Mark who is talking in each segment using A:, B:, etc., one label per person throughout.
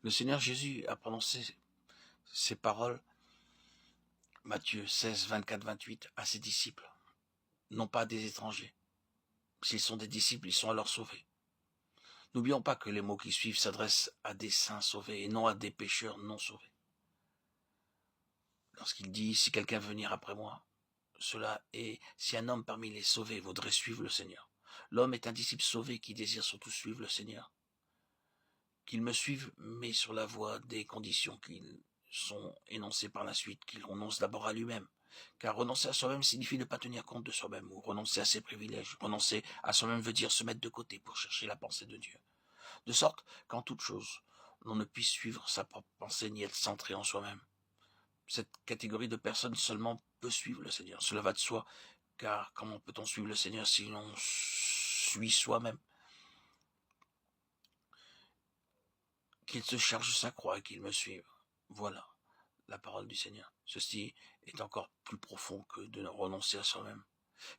A: Le Seigneur Jésus a prononcé ces paroles, Matthieu 16, 24, 28, à ses disciples, non pas des étrangers. S'ils sont des disciples, ils sont alors sauvés. N'oublions pas que les mots qui suivent s'adressent à des saints sauvés et non à des pécheurs non sauvés. Lorsqu'il dit « Si quelqu'un veut venir après moi », cela est « Si un homme parmi les sauvés voudrait suivre le Seigneur ». L'homme est un disciple sauvé qui désire surtout suivre le Seigneur. Qu'il me suive, mais sur la voie des conditions qui sont énoncées par la suite, qu'il renonce d'abord à lui-même. Car renoncer à soi-même signifie ne pas tenir compte de soi-même, ou renoncer à ses privilèges. Renoncer à soi-même veut dire se mettre de côté pour chercher la pensée de Dieu. De sorte qu'en toute chose, l'on ne puisse suivre sa propre pensée ni être centré en soi-même. Cette catégorie de personnes seulement peut suivre le Seigneur. Cela va de soi, car comment peut-on suivre le Seigneur si l'on suit soi-même? Qu'il se charge sa croix et qu'il me suive. Voilà la parole du Seigneur. Ceci est encore plus profond que de renoncer à soi-même.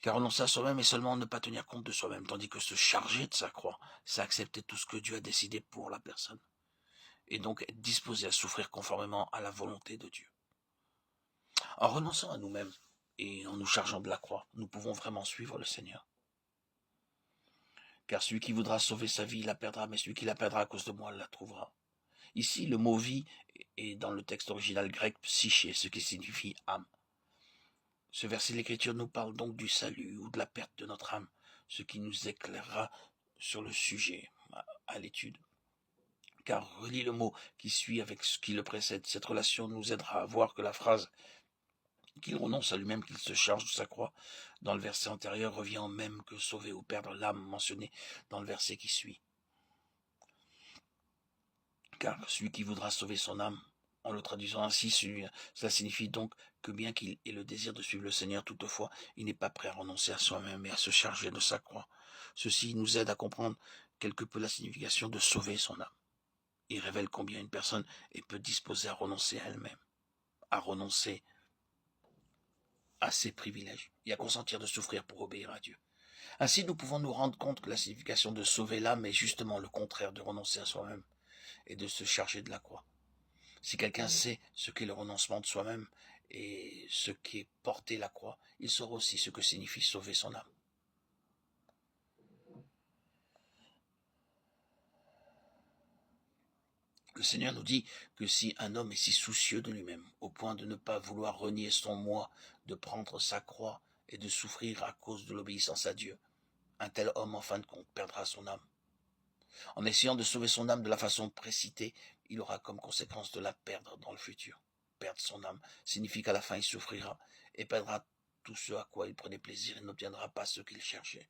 A: Car renoncer à soi-même est seulement ne pas tenir compte de soi-même, tandis que se charger de sa croix, c'est accepter tout ce que Dieu a décidé pour la personne. Et donc être disposé à souffrir conformément à la volonté de Dieu. En renonçant à nous-mêmes et en nous chargeant de la croix, nous pouvons vraiment suivre le Seigneur. Car celui qui voudra sauver sa vie la perdra, mais celui qui la perdra à cause de moi la trouvera. Ici, le mot vie est dans le texte original grec psyché, ce qui signifie âme. Ce verset de l'Écriture nous parle donc du salut ou de la perte de notre âme, ce qui nous éclairera sur le sujet à l'étude. Car relie le mot qui suit avec ce qui le précède. Cette relation nous aidera à voir que la phrase qu'il renonce à lui-même, qu'il se charge de sa croix, dans le verset antérieur, revient au même que sauver ou perdre l'âme mentionné dans le verset qui suit. Car celui qui voudra sauver son âme, en le traduisant ainsi, cela signifie donc que bien qu'il ait le désir de suivre le Seigneur, toutefois, il n'est pas prêt à renoncer à soi-même et à se charger de sa croix. Ceci nous aide à comprendre quelque peu la signification de sauver son âme. Il révèle combien une personne est peu disposée à renoncer à elle-même, à renoncer à ses privilèges et à consentir de souffrir pour obéir à Dieu. Ainsi, nous pouvons nous rendre compte que la signification de sauver l'âme est justement le contraire de renoncer à soi-même et de se charger de la croix. Si quelqu'un sait ce qu'est le renoncement de soi-même et ce qu'est porter la croix, il saura aussi ce que signifie sauver son âme. Le Seigneur nous dit que si un homme est si soucieux de lui-même, au point de ne pas vouloir renier son moi, de prendre sa croix et de souffrir à cause de l'obéissance à Dieu, un tel homme, en fin de compte, perdra son âme. En essayant de sauver son âme de la façon précitée, il aura comme conséquence de la perdre dans le futur. Perdre son âme signifie qu'à la fin il souffrira et perdra tout ce à quoi il prenait plaisir et n'obtiendra pas ce qu'il cherchait.